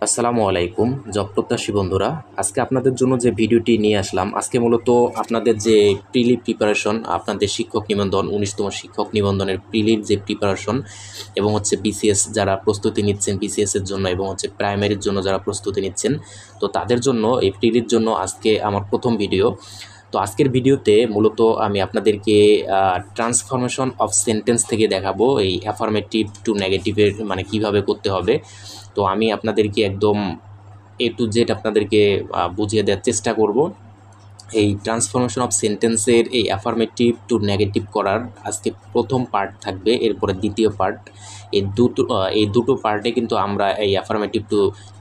আসসালামু আলাইকুম জব প্রত্যাশী বন্ধুরা, আজকে আপনাদের জন্য যে ভিডিওটি নিয়ে আসলাম, আজকে মূলত আপনাদের যে প্রিলি প্রিপারেশন, আপনাদের শিক্ষক নিবন্ধন 19তম শিক্ষক নিবন্ধনের প্রিলির যে প্রিপারেশন এবং বিসিএস যারা প্রস্তুতি নিচ্ছেন বিসিএসের জন্য এবং প্রাইমারির জন্য যারা প্রস্তুতি নিচ্ছেন, তো তাদের জন্য এই প্রিলির জন্য আজকে আমার প্রথম ভিডিও। তো আজকের ভিডিওতে মূলত আমি আপনাদেরকে ট্রান্সফরমেশন অফ সেন্টেন্স থেকে দেখাবো এই অ্যাফার্মেটিভ টু নেগেটিভের মানে কিভাবে করতে হবে। তো আমি আপনাদেরকে একদম এ টু জেড আপনাদেরকে বুঝিয়ে দেওয়ার চেষ্টা করব। এই ট্রান্সফরমেশন অফ সেন্টেন্সের এই অ্যাফার্মেটিভ টু নেগেটিভ করার আজকে প্রথম পার্ট থাকবে, এরপরে দ্বিতীয় পার্ট। এই দুটো পার্টে কিন্তু আমরা এই অ্যাফার্মেটিভ টু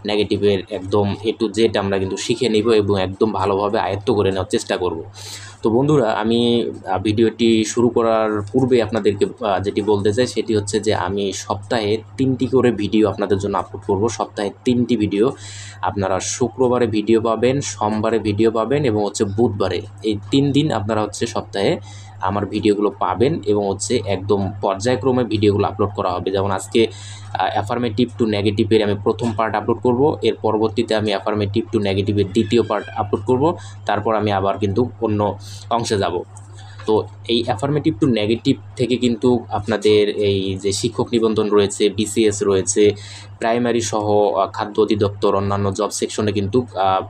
নেগেটিভের একদম এ টু জেড আমরা কিন্তু শিখে নিব এবং একদম ভালোভাবে আয়ত্ত করে নেওয়ার চেষ্টা করব। তো বন্ধুরা, আমি ভিডিওটি শুরু করার পূর্বে আপনাদেরকে যেটি বলতে চাই সেটি হচ্ছে যে আমি সপ্তাহে 3টি করে ভিডিও আপনাদের জন্য আপলোড করব। সপ্তাহে 3টি ভিডিও আপনারা শুক্রবারে ভিডিও পাবেন, সোমবারে ভিডিও পাবেন এবং বুধবারে। এই 3 দিন আপনারা সপ্তাহে আমার ভিডিওগুলো পাবেন এবং একদম পর্যায়ক্রমে ভিডিওগুলো আপলোড করা হবে। যেমন আজকে অ্যাফার্মেটিভ টু নেগেটিভের আমি প্রথম পার্ট আপলোড করব, এর পরবর্তীতে আমি অ্যাফার্মেটিভ টু নেগেটিভের দ্বিতীয় পার্ট আপলোড করব, তারপর আমি আবার কিন্তু অন্য অংশে যাব। তো এই অ্যাফার্মেটিভ টু নেগেটিভ থেকে কিন্তু আপনাদের এই যে শিক্ষক নিবন্ধন রয়েছে, বিসিএস রয়েছে, প্রাইমারি সহ খাদ্য অধিদপ্তর অন্যান্য জব সেকশনে কিন্তু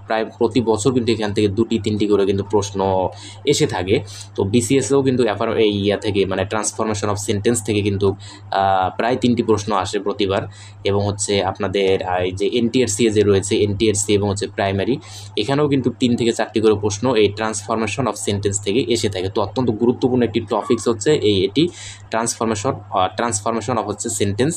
প্রায় প্রতি বছর কিন্তু এখান থেকে 2-3টি করে কিন্তু প্রশ্ন এসে থাকে। তো বিসিএসেও কিন্তু এই থেকে মানে ট্রান্সফরমেশন অফ সেন্টেন্স থেকে কিন্তু প্রায় 3টি প্রশ্ন আসে প্রতিবার। এবং আপনাদের এই যে এনটিআরসি যে রয়েছে, এনটিআরসি এবং প্রাইমারি, এখানেও কিন্তু 3 থেকে 4টি করে প্রশ্ন এই ট্রান্সফরমেশন অফ সেন্টেন্স থেকে এসে থাকে। তো অত্যন্ত গুরুত্বপূর্ণ একটি টপিকস এটি ট্রান্সফরমেশন অফ সেন্টেন্স।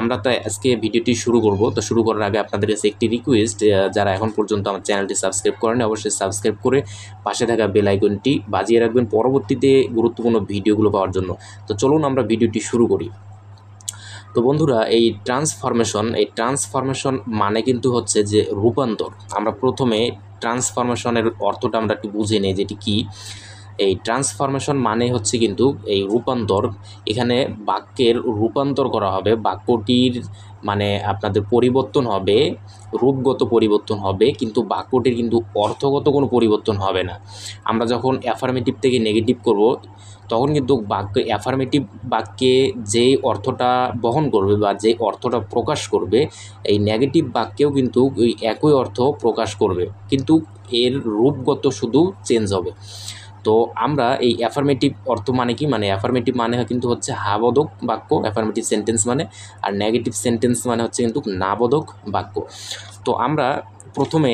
আমরা তো আজকে ভিডিওটি শুরু করব। তো শুরু করার আগে আপনাদের কাছে একটি রিকোয়েস্ট, যারা এখন পর্যন্ত আমার চ্যানেলটি সাবস্ক্রাইব করেন অবশ্যই সাবস্ক্রাইব করে পাশে থাকা বেল আইকনটি বাজিয়ে রাখবেন পরবর্তীতে গুরুত্বপূর্ণ ভিডিওগুলো পাওয়ার জন্য। তো চলুন আমরা ভিডিওটি শুরু করি। তো বন্ধুরা, এই ট্রান্সফরমেশন মানে কিন্তু হচ্ছে যে রূপান্তর। আমরা প্রথমে ট্রান্সফরমেশনের অর্থটা আমরা একটু বুঝে নিই যেটি কি। এই ট্রান্সফরমেশন মানে হচ্ছে কিন্তু এই রূপান্তর। এখানে বাক্যের রূপান্তর করা হবে, বাক্যটির মানে আপনাদের পরিবর্তন হবে, রূপগত পরিবর্তন হবে, কিন্তু বাক্যটির কিন্তু অর্থগত কোনো পরিবর্তন হবে না। আমরা যখন অ্যাফার্মেটিভ থেকে নেগেটিভ করব তখন কিন্তু অ্যাফার্মেটিভ বাক্যে যে অর্থটা বহন করবে বা যে অর্থটা প্রকাশ করবে, এই নেগেটিভ বাক্যেও কিন্তু ওই একই অর্থ প্রকাশ করবে, কিন্তু এর রূপগত শুধু চেঞ্জ হবে। তো আমরা এই অ্যাফার্মেটিভ অর্থ মানে কি, মানে অ্যাফার্মেটিভ মানে কিন্তু হচ্ছে হাবোধক বাক্য, অ্যাফার্মেটিভ সেন্টেন্স মানে, আর নেগেটিভ সেন্টেন্স মানে হচ্ছে কিন্তু নাবোধক বাক্য। তো আমরা প্রথমে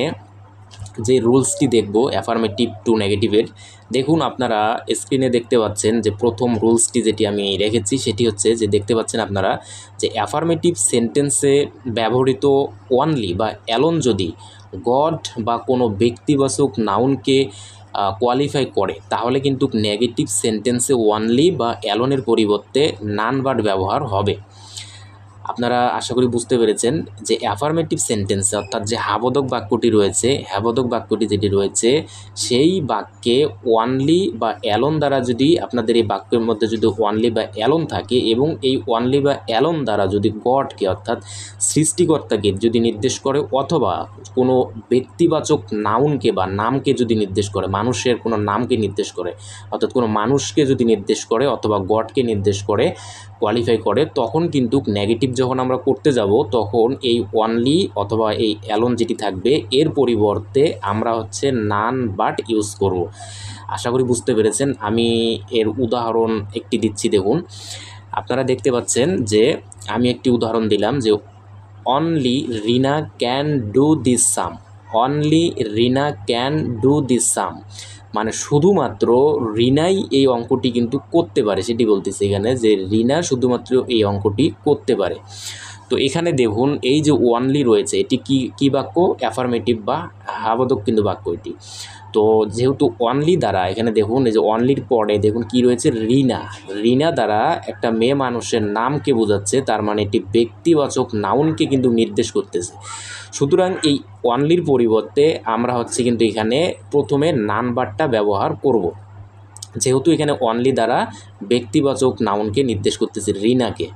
যে রুলসটি দেখব অ্যাফার্মেটিভ টু নেগেটিভের, দেখুন আপনারা স্ক্রিনে দেখতে পাচ্ছেন যে প্রথম রুলসটি যেটি আমি রেখেছি সেটি হচ্ছে যে দেখতে পাচ্ছেন আপনারা যে অ্যাফার্মেটিভ সেন্টেন্সে ব্যবহৃত ওয়ানলি বা অ্যালোন যদি গড বা কোনো ব্যক্তিবাচক নাউনকে কোয়ালিফাই করে, তাহলে কিন্তু নেগেটিভ সেন্টেন্সে ওয়ানলি বা অ্যালোনের পরিবর্তে নান বাট ব্যবহার হবে। আপনারা আশা করি বুঝতে পেরেছেন যে অ্যাফার্মেটিভ সেন্টেন্সে অর্থাৎ যে হাবোধক বাক্যটি রয়েছে, হাবোধক বাক্যটি যেটি রয়েছে সেই বাক্যে ওয়ানলি বা অ্যালোন দ্বারা যদি আপনাদের এই বাক্যের মধ্যে যদি ওয়ানলি বা অ্যালোন থাকে এবং এই ওয়ানলি বা অ্যালোন দ্বারা যদি গডকে অর্থাৎ সৃষ্টিকর্তাকে যদি নির্দেশ করে অথবা কোনো ব্যক্তিবাচক নাউনকে বা নামকে যদি নির্দেশ করে, মানুষের কোনো নামকে নির্দেশ করে অর্থাৎ কোনো মানুষকে যদি নির্দেশ করে অথবা গডকে নির্দেশ করে, কোয়ালিফাই করে, তখন কিন্তু নেগেটিভ যখন আমরা করতে যাব তখন এই ওয়ানলি অথবা এই অ্যালোন যেটি থাকবে এর পরিবর্তে আমরা নান বাট ইউজ করব। আশা করি বুঝতে পেরেছেন। আমি এর উদাহরণ একটি দিচ্ছি, দেখুন আপনারা দেখতে পাচ্ছেন যে আমি একটি উদাহরণ দিলাম যে only Rina can do this sum, only Rina can do this sum মানে শুধুমাত্র রিনাই এই অঙ্কটি কিন্তু করতে পারে, সেটি বলতেছে এখানে যে রিনা শুধুমাত্র এই অঙ্কটি করতে পারে। তো এখানে দেখুন এই যে ওয়ানলি রয়েছে এটি কি বাক্য, অ্যাফার্মেটিভ বা হাবোধক কিন্তু বাক্য এটি। তো যেহেতু অনলি দ্বারা এখানে দেখুন এই যে অনলির পরে দেখুন কি রয়েছে, রিনা, রিনা দ্বারা একটা মেয়ে মানুষের নামকে বোঝাচ্ছে, তার মানে এটি ব্যক্তিবাচক নাউনকে কিন্তু নির্দেশ করতেছে। সুতরাং এই অনলির পরিবর্তে আমরা কিন্তু এখানে প্রথমে নান বাটটা ব্যবহার করব, যেহেতু এখানে অনলি দ্বারা ব্যক্তিবাচক নাউনকে নির্দেশ করতেছে রিনাকে।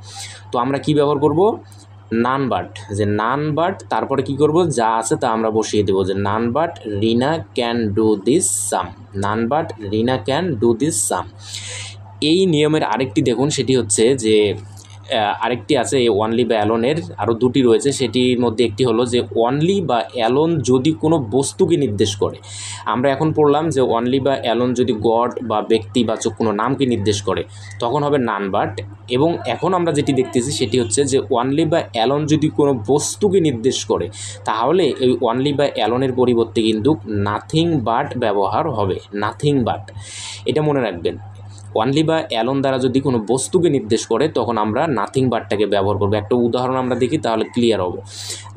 তো আমরা কি ব্যবহার করব, নান বাট, যে নান বাট তারপরে কি করব, যা আছে তা আমরা বসিয়ে দেবো, যে none but Rina can do this sum, none but Rina can do this sum. এই নিয়মের আরেকটি দেখুন, সেটি হচ্ছে যে আরেকটি আছে এই অনলি বা অ্যালোনের, আরও দুটি রয়েছে। সেটির মধ্যে একটি হলো যে অনলি বা অ্যালোন যদি কোনো বস্তুকে নির্দেশ করে। আমরা এখন পড়লাম যে অনলি বা অ্যালোন যদি গড বা ব্যক্তিবাচক কোনো নামকে নির্দেশ করে তখন হবে নান বাট। এবং এখন আমরা যেটি দেখতেছি সেটি হচ্ছে যে অনলি বা অ্যালোন যদি কোনো বস্তুকে নির্দেশ করে তাহলে এই অনলি বা অ্যালোনের পরিবর্তে কিন্তু নাথিং বাট ব্যবহার হবে, নাথিং বাট, এটা মনে রাখবেন। অনলি বা অ্যালোন দ্বারা যদি কোনো বস্তুকে নির্দেশ করে তখন আমরা নাথিং বাটটাকে ব্যবহার করবো। একটা উদাহরণ আমরা দেখি তাহলে ক্লিয়ার হব।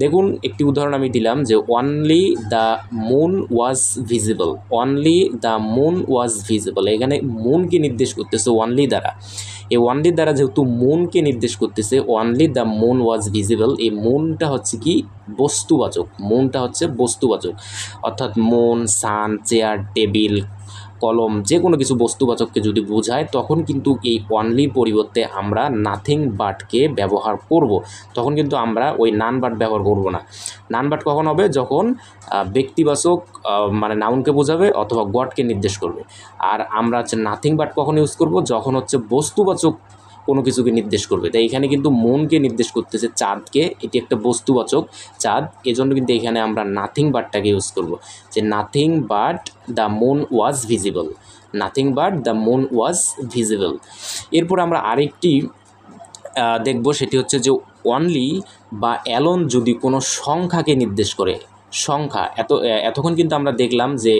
দেখুন একটি উদাহরণ আমি দিলাম যে only the moon was visible, only the moon was visible, এখানে মুনকে নির্দেশ করতেছে অনলি দ্বারা। এই অনলি দ্বারা যেহেতু মুনকে নির্দেশ করতেছে, only the moon was visible, এই মুনটা হচ্ছে কি বস্তুবাচক, মুনটা হচ্ছে বস্তুবাচক, অর্থাৎ মুন, সান, চেয়ার, টেবিল, কলম, যে কোনো কিছু বস্তুবাচককে যদি বোঝায় তখন কিন্তু এই অনলির পরিবর্তে আমরা নাথিং বাটকে ব্যবহার করব। তখন কিন্তু আমরা ওই নান বাট ব্যবহার করব না। নান বাট কখন হবে, যখন ব্যক্তিবাচক মানে নাউনকে বোঝাবে অথবা গডকে নির্দেশ করবে। আর আমরা হচ্ছে নাথিং বাট কখন ইউজ করব, যখন হচ্ছে বস্তুবাচক কোনো কিছুকে নির্দেশ করবে। তাই এখানে কিন্তু মুনকে নির্দেশ করতেছে, চাঁদকে, এটি একটা বস্তুবাচক চাঁদ, এজন্য কিন্তু এখানে আমরা নাথিং বাটটাকে ইউজ করব, যে nothing but the moon was visible, nothing but the moon was visible. এরপর আমরা আরেকটি দেখব, সেটি হচ্ছে যে অনলি বা অ্যালোন যদি কোনো সংখ্যাকে নির্দেশ করে। সংখ্যা, এতক্ষণ কিন্তু আমরা দেখলাম যে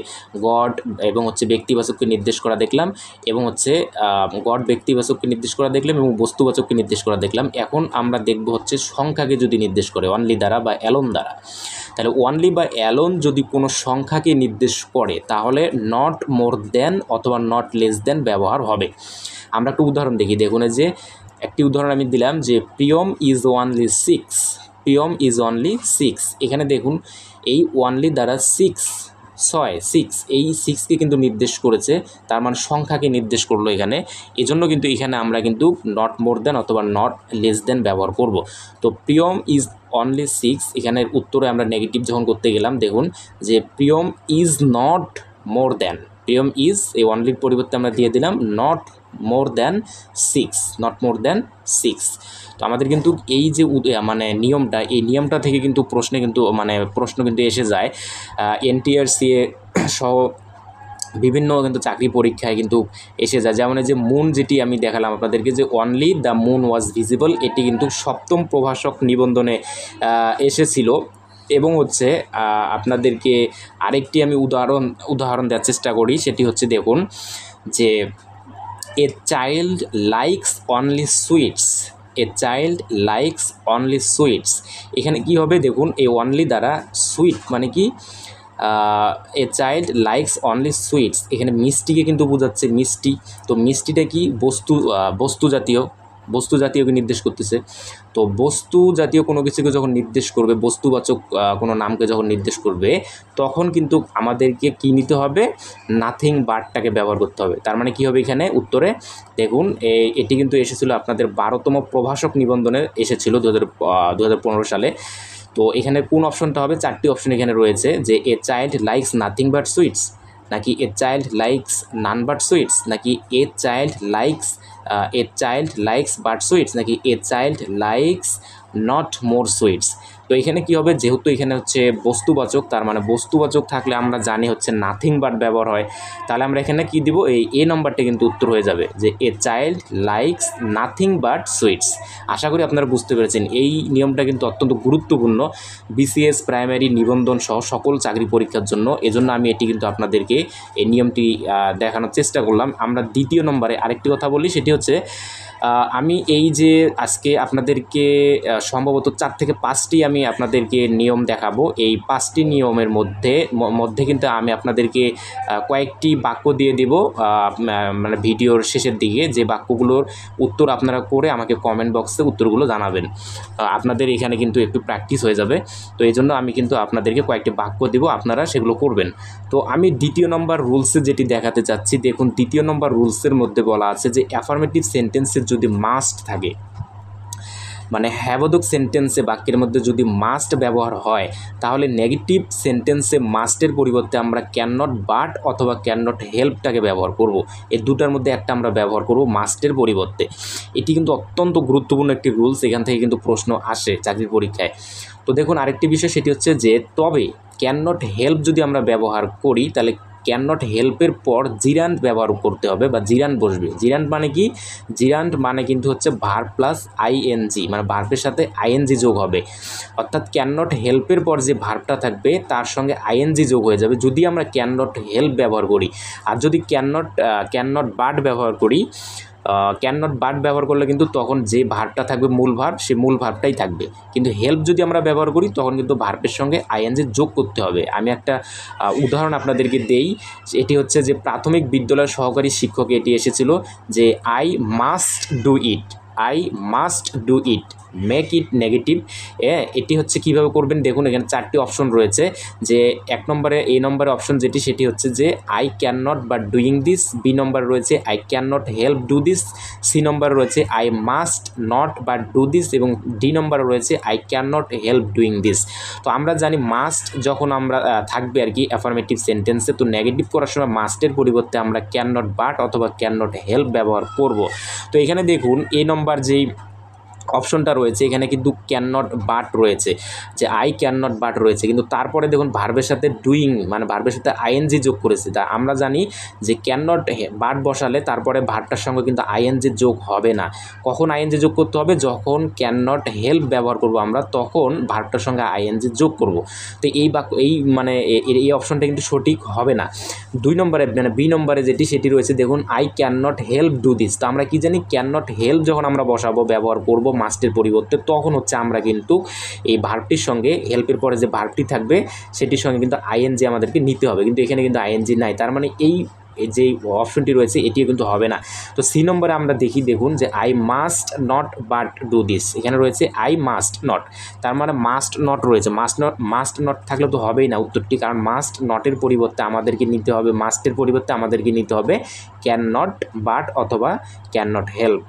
গড এবং হচ্ছে ব্যক্তিবাচককে নির্দেশ করা দেখলাম, এবং হচ্ছে গড ব্যক্তিবাচককে নির্দেশ করা দেখলাম এবং বস্তুবাচককে নির্দেশ করা দেখলাম। এখন আমরা দেখব হচ্ছে সংখ্যাকে যদি নির্দেশ করে অনলি দ্বারা বা অ্যালোন দ্বারা। তাহলে অনলি বা অ্যালোন যদি কোনো সংখ্যাকে নির্দেশ করে তাহলে নট মোর দেন অথবা নট লেস দেন ব্যবহার হবে। আমরা একটা উদাহরণ দেখি, দেখুন যে একটি উদাহরণ আমি দিলাম যে Priyam is only 6, Priyam is only 6, এখানে দেখুন এই ওয়ানলি দ্বারা 6, এই 6কে কিন্তু নির্দেশ করেছে, তার মানে সংখ্যাকে নির্দেশ করলো এখানে। এজন্য কিন্তু এখানে আমরা কিন্তু নট মোর দেন অথবা নট লেস দেন ব্যবহার করব। তো প্রিয়ম ইজ অনলি 6, এখানের উত্তরে আমরা নেগেটিভ যখন করতে গেলাম, দেখুন যে Priyam is not more than, Priyam is এই অনলির পরিবর্তে আমরা দিয়ে দিলাম not more then 6, not more দেন 6। তো আমাদের কিন্তু এই যে মানে নিয়মটা, এই নিয়মটা থেকে কিন্তু প্রশ্ন কিন্তু এসে যায় NTRCA সহ বিভিন্ন কিন্তু চাকরি পরীক্ষায় কিন্তু এসে যায়। যেমন যে মুন যেটি আমি দেখালাম আপনাদেরকে, যে only the moon was visible, এটি কিন্তু সপ্তম প্রভাষক নিবন্ধনে এসেছিল। এবং হচ্ছে আপনাদেরকে আরেকটি আমি উদাহরণ দেওয়ার চেষ্টা করি, সেটি হচ্ছে দেখুন যে a child likes only sweets, A child likes only sweets, এখানে কি হবে দেখুন, এই অনলি দ্বারা সুইট মানে কি, এ চাইল্ড লাইকস অনলি সুইটস, এখানে মিষ্টিকে কিন্তু বোঝাচ্ছে, মিষ্টি। তো মিষ্টিটা কি বস্তু জাতীয়কে নির্দেশ করতেছে। তো বস্তু জাতীয় কোনো কিছুকে যখন নির্দেশ করবে, বস্তুবাচক কোনো নামকে যখন নির্দেশ করবে, তখন কিন্তু আমাদেরকে কি নিতে হবে, নাথিং বাটটাকে ব্যবহার করতে হবে। তার মানে কি হবে এখানে উত্তরে, দেখুন এটি কিন্তু এসেছিল আপনাদের 12তম প্রভাষক নিবন্ধনে এসেছিল 2015 সালে। তো এখানে কোন অপশনটা হবে, 4টি অপশন এখানে রয়েছে, যে a child likes nothing but sweets, নাকি a child likes none but sweets, নাকি a child likes but sweets, নাকি a child likes not more sweets. তো এখানে কি হবে, যেহেতু এখানে হচ্ছে বস্তুবাচক, তার মানে বস্তুবাচক থাকলে আমরা জানি হচ্ছে নাথিং বাট ব্যবহার হয়, তাহলে আমরা এখানে কি দিব, এই এ নম্বরটা কিন্তু উত্তর হয়ে যাবে, যে a child likes nothing but sweets. আশা করি আপনারা বুঝতে পেরেছেন। এই নিয়মটা কিন্তু অত্যন্ত গুরুত্বপূর্ণ BCS প্রাইমারি নিবন্ধন সহ সকল চাকরি পরীক্ষার জন্য। এজন্য আমি এটি কিন্তু আপনাদেরকে এই নিয়মটি দেখানোর চেষ্টা করলাম। আমরা দ্বিতীয় নম্বরে আরেকটি কথা বলি, সেটি হচ্ছে আমি এই যে আজকে আপনাদেরকে সম্ভবত 4 থেকে 5টি আমি আপনাদেরকে নিয়ম দেখাবো। এই 5টি নিয়মের মধ্যে কিন্তু আমি আপনাদেরকে কয়েকটি বাক্য দিয়ে দিব মানে ভিডিওর শেষের দিকে, যে বাক্যগুলোর উত্তর আপনারা করে আমাকে কমেন্ট বক্সে উত্তরগুলো জানাবেন। আপনাদের এখানে কিন্তু একটু প্র্যাকটিস হয়ে যাবে। তো এই জন্য আমি কিন্তু আপনাদেরকে কয়েকটি বাক্য দিব, আপনারা সেগুলো করবেন। তো আমি দ্বিতীয় নম্বর রুলসে যেটি দেখাতে চাচ্ছি, দেখুন দ্বিতীয় নম্বর রুলসের মধ্যে বলা আছে যে অ্যাফার্মেটিভ সেন্টেন্সের যদি মাস্ট থাকে, মানে হ্যাবোধক সেন্টেন্সে বাক্যের মধ্যে যদি মাস্ট ব্যবহার হয় তাহলে নেগেটিভ সেন্টেন্সে মাস্টের পরিবর্তে আমরা ক্যান নট বাট অথবা ক্যান নট হেল্পটাকে ব্যবহার করব। এই দুটার মধ্যে একটা আমরা ব্যবহার করব মাস্টের পরিবর্তে। এটি কিন্তু অত্যন্ত গুরুত্বপূর্ণ একটি রুলস, এখান থেকে কিন্তু প্রশ্ন আসে চাকরির পরীক্ষায়। তো দেখুন আরেকটি বিষয়, সেটি হচ্ছে যে তবে ক্যান নট হেল্প যদি আমরা ব্যবহার করি তাহলে ক্যান নট হেল্পের পর জিরান্ট ব্যবহার করতে হবে বা জিরান্ট বসবে। জিরান্ট মানে কি? জিরান্ট মানে কিন্তু হচ্ছে ভার্ব প্লাস আইএনজি, মানে ভার্বের সাথে আইএনজি যোগ হবে। অর্থাৎ ক্যান নট হেল্পের পর যে ভার্বটা থাকবে তার সঙ্গে আইএনজি যোগ হয়ে যাবে যদি আমরা ক্যান নট হেল্প ব্যবহার করি। আর যদি ক্যান নট বাট ব্যবহার করি, ক্যান নট বাট ব্যবহার করলে কিন্তু তখন যে ভার্বটা থাকবে মূল ভার্ব, সে মূল ভার্বটাই থাকবে। কিন্তু হেল্প যদি আমরা ব্যবহার করি তখন কিন্তু ভার্বের সঙ্গে আইএনজি যোগ করতে হবে। আমি একটা উদাহরণ আপনাদেরকে দেই। এটি হচ্ছে যে প্রাথমিক বিদ্যালয়ের সহকারী শিক্ষক এটি এসেছিল যে I must do it, I must do it, make it negative. এটি হচ্ছে কিভাবে করবেন দেখুন, এখানে 4টি অপশন রয়েছে। যে এক নম্বরে এই নম্বরে অপশন যেটি সেটি হচ্ছে যে I can not but doing this, B number রয়েছে I can not help do this, C number রয়েছে I must not but do this এবং ডি নম্বর রয়েছে I can not help doing this. তো আমরা জানি মাস্ট যখন আমরা থাকবে আর কি অ্যাফার্মেটিভ সেন্টেন্সে, তো নেগেটিভ করার সময় মাস্টের পরিবর্তে আমরা ক্যান নট বাট অথবা ক্যান নট হেল্প ব্যবহার করব। তো এখানে দেখুন এই নম্বর যেই অপশনটা রয়েছে এখানে কিন্তু ক্যান নট বাট রয়েছে, যে আই ক্যান নট বাট রয়েছে, কিন্তু তারপরে দেখুন ভার্বের সাথে ডুইং মানে ভার্বের সাথে আইএনজি যোগ করেছে। তা আমরা জানি যে ক্যান নট বাট বসালে তারপরে ভার্বটার সঙ্গে কিন্তু আইএনজি যোগ হবে না। কখন আইএনজি যোগ করতে হবে? যখন ক্যান নট হেল্প ব্যবহার করব আমরা, তখন ভার্বটার সঙ্গে আইএনজি যোগ করব। তো এই অপশনটা কিন্তু সঠিক হবে না। 2 নম্বরে মানে বি নম্বরে যেটি সেটি রয়েছে দেখুন I can not help do this. তো আমরা কি জানি ক্যান নট হেল্প যখন আমরা বসাবো ব্যবহার করব মাস্টের পরিবর্তে, তখন হচ্ছে আমরা কিন্তু এই ভার্বটির সঙ্গে হেল্পের পরে যে ভার্বটি থাকবে সেটির সঙ্গে কিন্তু আইএনজি আমাদেরকে নিতে হবে, কিন্তু এখানে কিন্তু আইএনজি নাই। তার মানে এই যে অপশনটি রয়েছে এটিও কিন্তু হবে না। তো সি নম্বরে আমরা দেখুন যে I must not but do this, এখানে রয়েছে আই মাস্ট নট, তার মানে মাস্ট নট রয়েছে। মাস্ট নট থাকলে তো হবেই না উত্তরটি, কারণ মাস্ট নটের পরিবর্তে আমাদেরকে নিতে হবে, মাস্টের পরিবর্তে আমাদেরকে নিতে হবে ক্যান নট বাট অথবা ক্যান নট হেল্প।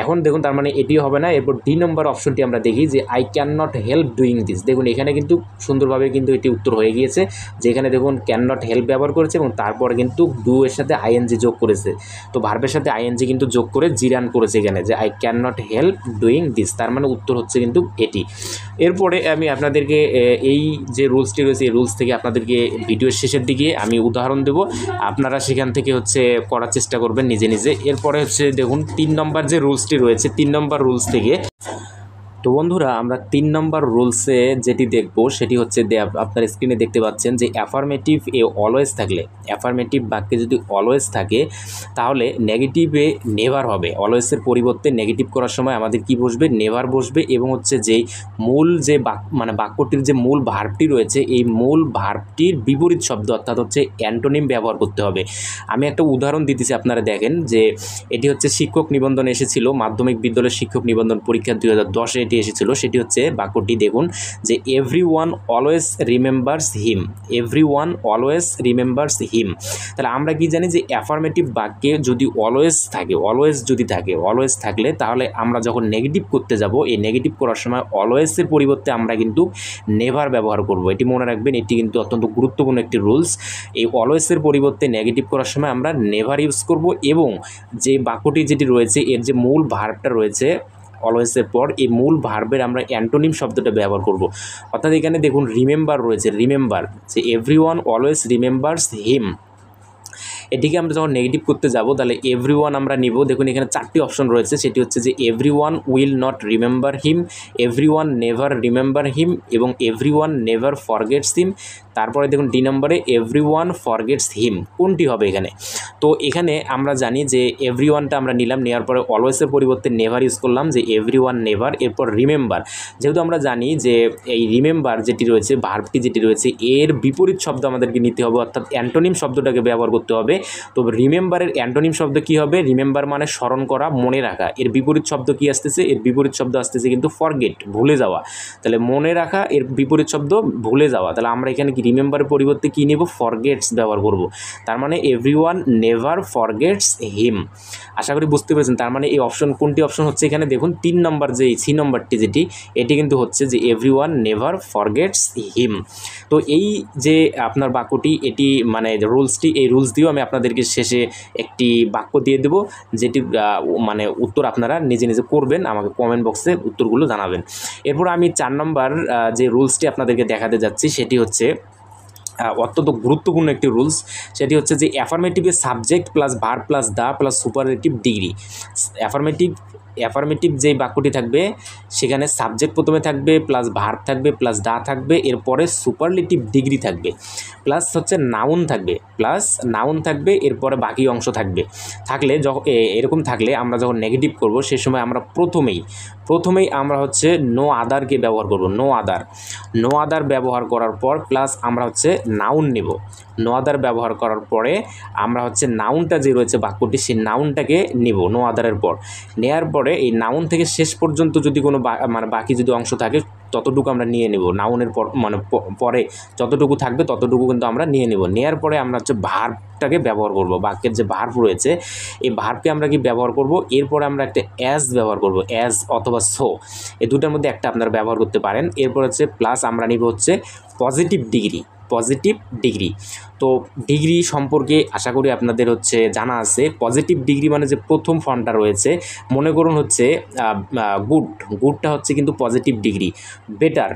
এখন দেখুন তার মানে এটিও হবে না। এরপর ডি নম্বর অপশনটি আমরা দেখি যে I can not help doing this. দেখুন এখানে কিন্তু সুন্দরভাবে কিন্তু এটি উত্তর হয়ে গিয়েছে, যেখানে দেখুন ক্যান নট হেল্প ব্যবহার করেছে এবং তারপর কিন্তু ডু এর সাথে আইএনজি যোগ করেছে। তো ভার্বের সাথে আইএনজি কিন্তু যোগ করে জিরান করেছে এখানে যে I can not help doing this, তার মানে উত্তর হচ্ছে কিন্তু এটি। এরপরে আমি আপনাদেরকে এই যে রুলসটি রয়েছে এই রুলস থেকে আপনাদেরকে ভিডিওর শেষের দিকে আমি উদাহরণ দেব, আপনারা সেখান থেকে হচ্ছে করার চেষ্টা করবেন নিজে নিজে। এরপরে হচ্ছে দেখুন 3 নম্বর যে রুলসটি রয়েছে 3 নম্বর রুলস থেকে। তো বন্ধুরা আমরা 3 নম্বর রুলসে যেটি দেখব সেটি হচ্ছে আপনার স্ক্রিনে দেখতে পাচ্ছেন যে অ্যাফার্মেটিভ এ অলওয়েজ থাকলে, অ্যাফার্মেটিভ বাক্যে যদি অলওয়েজ থাকে তাহলে নেগেটিভে নেভার হবে। অলওয়েজের পরিবর্তে নেগেটিভ করার সময় আমাদের কি বসবে? নেভার বসবে এবং হচ্ছে যে মূল যে বাক্যটির যে মূল ভার্বটি রয়েছে এই মূল ভার্বটির বিপরীত শব্দ অর্থাৎ হচ্ছে অ্যান্টোনিম ব্যবহার করতে হবে। আমি একটা উদাহরণ দিতেছি, আপনারা দেখেন যে এটি হচ্ছে শিক্ষক নিবন্ধন এসেছিল, মাধ্যমিক বিদ্যালয়ের শিক্ষক নিবন্ধন পরীক্ষা 2010-এ এটি এসেছিল। সেটি হচ্ছে বাক্যটি দেখুন যে এভরিওয়ান অলওয়েজ রিমেম্বার্স হিম, এভরিওয়ান অলওয়েজ রিমেম্বার্স হিম। তাহলে আমরা কি জানি যে অ্যাফার্মেটিভ বাক্যে যদি অলওয়েজ থাকে, অলওয়েজ থাকলে তাহলে আমরা যখন নেগেটিভ করতে যাব এই নেগেটিভ করার সময় অলওয়েজের পরিবর্তে আমরা কিন্তু নেভার ব্যবহার করব। এটি মনে রাখবেন, এটি কিন্তু অত্যন্ত গুরুত্বপূর্ণ একটি রুলস। এই অলওয়েজের পরিবর্তে নেগেটিভ করার সময় আমরা নেভার ইউজ করব এবং যে বাক্যটি যেটি রয়েছে এর যে মূল ভার্বটা রয়েছে অলওয়েজের পর এই মূল ভার্বের আমরা অ্যান্টোনিম শব্দটা ব্যবহার করব। অর্থাৎ এখানে দেখুন রিমেম্বার রয়েছে, রিমেম্বার যে এভরিওয়ান অলওয়েজ রিমেম্বার্স হিম, এটিকে আমরা যখন নেগেটিভ করতে যাব তাহলে এভরিওয়ান আমরা নিব। দেখুন এখানে 4টি অপশন রয়েছে, সেটি হচ্ছে যে everyone will not remember him, everyone never remember him এবং এভরিওয়ান নেভার ফরগেটস হিম। তারপরে দেখুন ডি নম্বরে এভরিওয়ান ফরগেটস হিম, কোনটি হবে এখানে? তো এখানে আমরা জানি যে এভরিওয়ানটা আমরা নিলাম, নেওয়ার পরে অলওয়েজের পরিবর্তে নেভার ইউজ করলাম যে এভরিওয়ান নেভার। এরপর রিমেম্বার, যেহেতু আমরা জানি যে এই রিমেম্বার যেটি রয়েছে ভার্বটি যেটি রয়েছে এর বিপরীত শব্দ আমাদেরকে নিতে হবে, অর্থাৎ অ্যান্টোনিম শব্দটাকে ব্যবহার করতে হবে। তো রিমেম্বারের অ্যান্টোনিম শব্দ কি হবে? রিমেম্বার মানে স্মরণ করা, মনে রাখা। এর বিপরীত শব্দ কি আসতেছে? এর বিপরীত শব্দ আসতেছে কিন্তু ফরগেট, ভুলে যাওয়া। তাহলে মনে রাখা, এর বিপরীত শব্দ ভুলে যাওয়া। তাহলে আমরা এখানে কি রিমেম্বারের পরিবর্তে কী নেব? ফরগেটস ব্যবহার করব। তার মানে এভরিওয়ান নেভার ফরগেটস হিম। আশা করি বুঝতে পেরেছেন। তার মানে এই অপশন, কোনটি অপশন হচ্ছে এখানে দেখুন 3 নম্বর, যে সি নম্বরটি যেটি, এটি কিন্তু হচ্ছে যে এভরিওয়ান নেভার ফরগেটস হিম। তো এই যে আপনার বাক্যটি, এটি মানে রুলসটি, এই রুলস দিয়েও আমি আপনাদেরকে শেষে একটি বাক্য দিয়ে দেব, যেটি মানে উত্তর আপনারা নিজে নিজে করবেন, আমাকে কমেন্ট বক্সে উত্তরগুলো জানাবেন। এরপর আমি 4 নম্বর যে রুলসটি আপনাদেরকে দেখাতে যাচ্ছি, সেটি হচ্ছে অত্যন্ত গুরুত্বপূর্ণ একটি রুলস। সেটি হচ্ছে যে অ্যাফার্মেটিভে subject plus verb plus the plus superlative degree. Affirmative যেই বাক্যটি থাকবে সেখানে সাবজেক্ট প্রথমে থাকবে, প্লাস ভার্ব থাকবে, প্লাস দা থাকবে, এরপরে সুপারলেটিভ ডিগ্রি থাকবে, প্লাস হচ্ছে নাউন থাকবে, এরপরে বাকি অংশ থাকবে। এরকম থাকলে আমরা যখন নেগেটিভ করব সে সময় আমরা প্রথমেই আমরা হচ্ছে নো আদারকে ব্যবহার করব। নো আদার ব্যবহার করার পর প্লাস আমরা হচ্ছে নাউন নেব। নো আদার ব্যবহার করার পরে আমরা হচ্ছে নাউনটা যে রয়েছে বাক্যটি, সেই নাউনটাকে নিব নো আদারের পর। নেয়ার পরে এই নাউন থেকে শেষ পর্যন্ত যদি কোনো বাকি যদি অংশ থাকে ততটুকু আমরা নিয়ে নেব। নাউনের পর পরে যতটুকু থাকবে ততটুকু কিন্তু আমরা নিয়ে নেব। নেয়ার পরে আমরা হচ্ছে ভার্বটাকে ব্যবহার করব। বাক্যের যে ভার্ব রয়েছে এই ভার্বকে আমরা কি ব্যবহার করব? এরপরে আমরা একটা অ্যাজ ব্যবহার করব, অ্যাজ অথবা সো, এই দুটার মধ্যে একটা আপনারা ব্যবহার করতে পারেন। এরপর হচ্ছে প্লাস আমরা নিব হচ্ছে পজিটিভ ডিগ্রি। তো ডিগ্রি সম্পর্কে আশা করি আপনাদের হচ্ছে জানা আছে। পজিটিভ ডিগ্রি মানে যে প্রথম ফর্মটা রয়েছে, মনে করুন হচ্ছে গুডটা হচ্ছে কিন্তু পজিটিভ ডিগ্রি। বেটার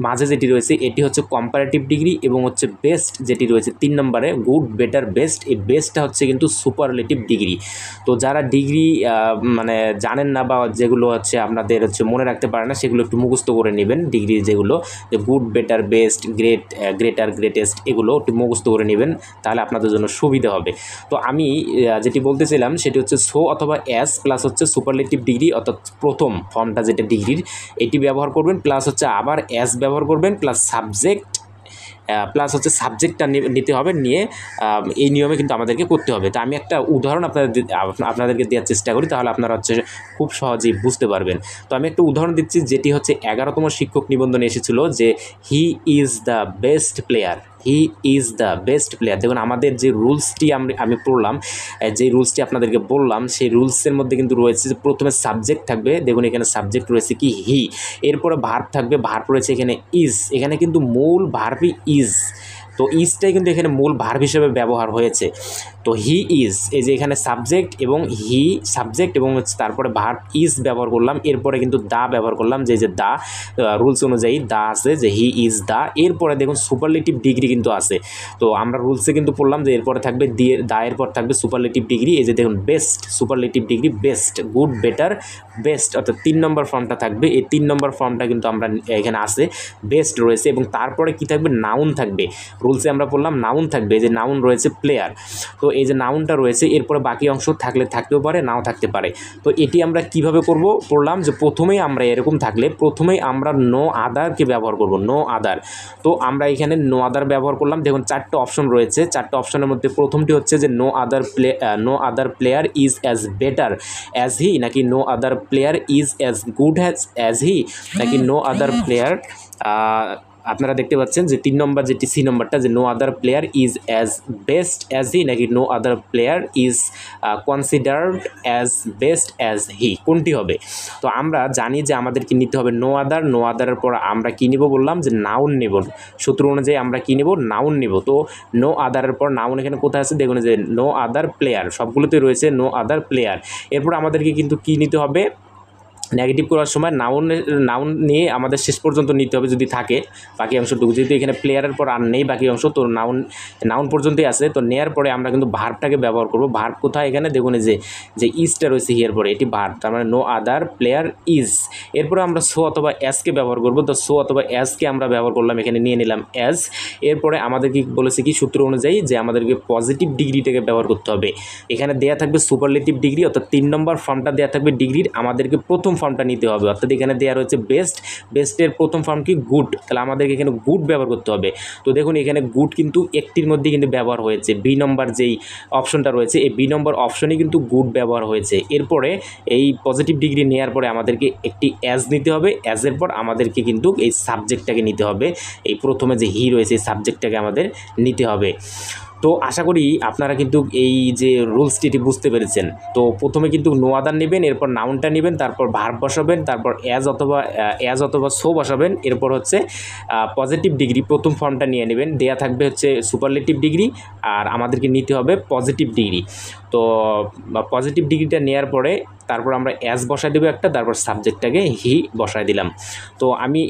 মাঝে যেটি রয়েছে এটি হচ্ছে কম্পারেটিভ ডিগ্রি, এবং হচ্ছে বেস্ট যেটি রয়েছে 3 নম্বরে, গুড বেটার বেস্ট, এই বেস্টটা হচ্ছে কিন্তু সুপারলেটিভ ডিগ্রি। তো যারা ডিগ্রি মানে জানেন না বা যেগুলো হচ্ছে আপনাদের হচ্ছে মনে রাখতে পারে না, সেগুলো একটু মুখস্থ করে নেবেন। ডিগ্রি যেগুলো, যে good better best greater greatest, এগুলো একটু মুখস্থ করে নেবেন, তাহলে আপনাদের জন্য সুবিধা হবে। তো আমি যেটি বলতেছিলাম সেটি হচ্ছে সো অথবা অ্যাস প্লাস হচ্ছে সুপারলেটিভ ডিগ্রি, অর্থাৎ প্রথম ফর্মটা যেটা ডিগ্রির, এটি ব্যবহার করবেন, প্লাস হচ্ছে আবার অ্যাস ব্যবহার করবেন, প্লাস সাবজেক্টটা নিতে হবে। নিয়ে এই নিয়মে কিন্তু আমাদেরকে করতে হবে। তো আমি একটা উদাহরণ আপনাদেরকে দেওয়ার চেষ্টা করি, তাহলে আপনারা হচ্ছে খুব সহজেই বুঝতে পারবেন। তো আমি একটা উদাহরণ দিচ্ছি, যেটি হচ্ছে 11তম শিক্ষক নিবন্ধনে এসেছিল যে he is the best player. দেখুন আমাদের যে রুলসটি আমি পড়লাম, যে রুলসটি আপনাদেরকে বললাম, সেই রুলসের মধ্যে কিন্তু রয়েছে যে প্রথমে সাবজেক্ট থাকবে। দেখুন এখানে সাবজেক্ট রয়েছে কি হি, এরপরে ভার্ব থাকবে, ভার্ব রয়েছে এখানে ইজ। এখানে কিন্তু মূল ভার্বই ইজ, তো ইজটাই কিন্তু এখানে মূল ভার্ব হিসেবে ব্যবহার হয়েছে। তো হি ইজ, এই যে এখানে সাবজেক্ট এবং হচ্ছে তারপরে ভার্ব ইজ ব্যবহার করলাম, এরপরে কিন্তু দা ব্যবহার করলাম, যে দা রুলস অনুযায়ী দা আছে, যে হি ইজ দা। এরপরে দেখুন সুপারলেটিভ ডিগ্রি কিন্তু আছে। তো আমরা রুলসে কিন্তু পড়লাম যে এরপরে থাকবে দা, এরপর থাকবে সুপারলেটিভ ডিগ্রি। এই যে দেখুন best, superlative degree best, good better best, অর্থাৎ 3 নম্বর ফর্মটা থাকবে। এই 3 নম্বর ফর্মটা কিন্তু আমরা এখানে আছে, বেস্ট রয়েছে, এবং তারপরে কি থাকবে? নাউন থাকবে। রুলসে আমরা বললাম নাউন থাকবে, এই যে নাউন রয়েছে প্লেয়ার। তো এই যে নাউনটা রয়েছে, এরপরে বাকি অংশ থাকতেও পারে, নাও থাকতে পারে। তো এটি আমরা কিভাবে পড়লাম যে প্রথমেই আমরা এরকম থাকলে প্রথমেই আমরা নো আদারকে ব্যবহার করব, নো আদার। তো আমরা এখানে নো আদার ব্যবহার করলাম। দেখুন 4টা অপশন রয়েছে, 4টা অপশনের মধ্যে প্রথমটি হচ্ছে যে no other player is as better as he, নাকি no other player is as good as he, নাকি নো আদার প্লেয়ার, আপনারা দেখতে পাচ্ছেন যে 3 নম্বর যেটি সি নম্বরটা, যে no other player is as best as he, নাকি no other player is considered as best as he, কোনটি হবে? তো আমরা জানি যে আমাদেরকে নিতে হবে নো আদারের পর আমরা কী নেব বললাম, যে নাউন নেব। সূত্র অনুযায়ী আমরা কী নেব? নাউন নেব। তো নো আদারের পর নাউন এখানে কোথায় আছে? দেখুন যে নো আদার প্লেয়ার, সবগুলোতে রয়েছে নো আদার প্লেয়ার। এরপর আমাদেরকে কিন্তু কী নিতে হবে? নেগেটিভ করার সময় নাউন নিয়ে আমাদের শেষ পর্যন্ত নিতে হবে যদি থাকে বাকি অংশটুকু। যেহেতু এখানে প্লেয়ারের পর আর নেই বাকি অংশ, তো নাউন পর্যন্তই আছে। তো নেয়ার পরে আমরা কিন্তু ভার্বটাকে ব্যবহার করব। ভার্ব কোথায়? এখানে দেখুন যে ইজটা রয়েছে হিয়ার পরে, এটি ভার্ব, তার মানে নো আদার প্লেয়ার ইজ। এরপরে আমরা সো অথবা অ্যাজকে ব্যবহার করব। তো সো অথবা অ্যাজকে আমরা ব্যবহার করলাম, এখানে নিয়ে নিলাম অ্যাজ। এরপরে আমাদের কি বলেছে কি সূত্র অনুযায়ী, যে আমাদেরকে পজিটিভ ডিগ্রিটাকে ব্যবহার করতে হবে। এখানে দেয়া থাকবে সুপারলেটিভ ডিগ্রি, অর্থাৎ 3 নম্বর ফর্মটা দেওয়া থাকবে ডিগ্রির। আমাদেরকে প্রথম ফর্মটা নিতে হবে, অর্থাৎ এখানে দেওয়া রয়েছে বেস্টের প্রথম ফর্ম কি গুড, তাহলে আমাদেরকে এখানে গুড ব্যবহার করতে হবে। তো দেখুন এখানে গুড কিন্তু একটির মধ্যে কিন্তু ব্যবহার হয়েছে, বি নম্বর যেই অপশনটা রয়েছে এই বি নম্বর অপশনে কিন্তু গুড ব্যবহার হয়েছে। এরপরে এই পজিটিভ ডিগ্রি নেওয়ার পরে আমাদেরকে একটি অ্যাজ নিতে হবে, অ্যাজের পর আমাদেরকে কিন্তু এই সাবজেক্টটাকে নিতে হবে, এই প্রথমে যে হি রয়েছে এই সাবজেক্টটাকে আমাদের নিতে হবে। তো আশা করি আপনারা কিন্তু এই যে রুলসটি বুঝতে পেরেছেন। তো প্রথমে কিন্তু নো আদার নেবেন, এরপর নাউনটা নেবেন, তারপর ভার্ব বসাবেন, তারপর অ্যাজ অথবা সো বসাবেন, এরপর হচ্ছে পজিটিভ ডিগ্রি প্রথম ফর্মটা নিয়ে নেবেন, দেয়া থাকবে হচ্ছে সুপারলেটিভ ডিগ্রি আর আমাদেরকে নিতে হবে পজিটিভ ডিগ্রি। তো পজিটিভ ডিগ্রিটা নেওয়ার পরে তারপর আমরা অ্যাজ বসায় দেবো একটা, তারপর সাবজেক্টটাকে হি বসায় দিলাম। তো আমি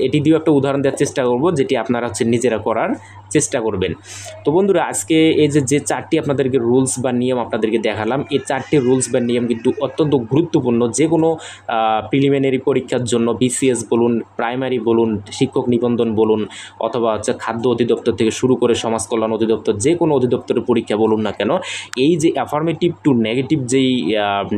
এটি দিয়েও একটা উদাহরণ দেওয়ার চেষ্টা করব, যেটি আপনারা হচ্ছে নিজেরা করার চেষ্টা করবেন। তো বন্ধুরা আজকে এই যে চারটি আপনাদেরকে রুলস বা নিয়ম আপনাদেরকে দেখালাম, এই চারটি রুলস বা নিয়ম কিন্তু অত্যন্ত গুরুত্বপূর্ণ। যে কোনো প্রিলিমিনারি পরীক্ষার জন্য বিসিএস বলুন, প্রাইমারি বলুন, শিক্ষক নিবন্ধন বলুন, অথবা হচ্ছে খাদ্য অধিদপ্তর থেকে শুরু করে সমাজ কল্যাণ অধিদপ্তর, যে কোনো অধিদপ্তরের পরীক্ষা বলুন না কেন, এই যে অ্যাফার্মেটিভ টু নেগেটিভ যেই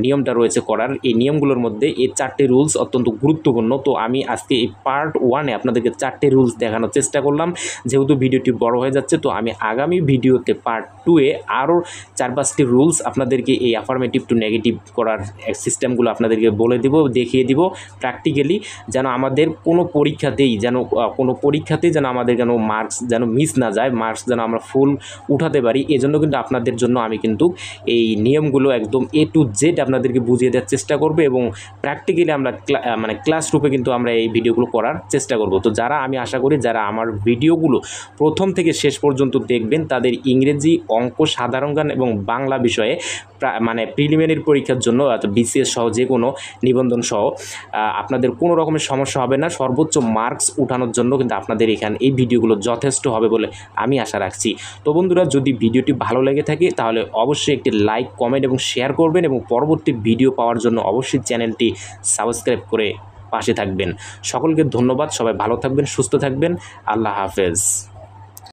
নিয়মটা রয়েছে করার, এই নিয়মগুলোর মধ্যে এই চারটি রুলস অত্যন্ত গুরুত্বপূর্ণ। তো আমি আজকে এই পার্ট 1-এ আপনাদেরকে চারটি রুলস দেখানোর চেষ্টা করলাম। যেহেতু ভিডিওটি বড় হয়ে যাচ্ছে, তো আমি আগামী ভিডিওতে পার্ট 2-এ আরও 4-5টি রুলস আপনাদেরকে এই অ্যাফার্মেটিভ টু নেগেটিভ করার সিস্টেমগুলো আপনাদেরকে বলে দেব, দেখিয়ে দিব প্র্যাকটিক্যালি, যেন আমাদের কোনো পরীক্ষাতেই যেন আমাদের যেন মার্কস যেন মিস না যায়, মার্কস যেন আমরা ফুল উঠাতে পারি। এজন্য কিন্তু আপনাদের জন্য আমি কিন্তু এই নিয়মগুলো একদম A to Z আপনাদেরকে বুঝিয়ে দেওয়ার চেষ্টা করব, এবং প্র্যাকটিক্যালি আমরা ক্লাস রূপে কিন্তু আমরা এই ভিডিওগুলো করার চেষ্টা করব। তো আমি আশা করি যারা আমার ভিডিওগুলো প্রথম থেকে শেষ পর্যন্ত দেখবেন, তাদের ইংরেজি, অঙ্ক, সাধারণ জ্ঞান এবং বাংলা বিষয়ে প্রিলিমিনারি পরীক্ষার জন্য বিসিএস সহ যে কোনো নিবন্ধন সহ আপনাদের কোনো রকমের সমস্যা হবে না। সর্বোচ্চ মার্কস উঠানোর জন্য কিন্তু আপনাদের এই ভিডিওগুলো যথেষ্ট হবে বলে আমি আশা রাখছি। তো বন্ধুরা, যদি ভিডিওটি ভালো লেগে থাকে তাহলে অবশ্যই একটি লাইক, কমেন্ট এবং শেয়ার করবেন, এবং পরবর্তী ভিডিও পাওয়ার জন্য অবশ্যই চ্যানেলটি সাবস্ক্রাইব করে পাশে থাকবেন। সকলকে ধন্যবাদ, সবাই ভালো থাকবেন, সুস্থ থাকবেন, আল্লাহ হাফেজ।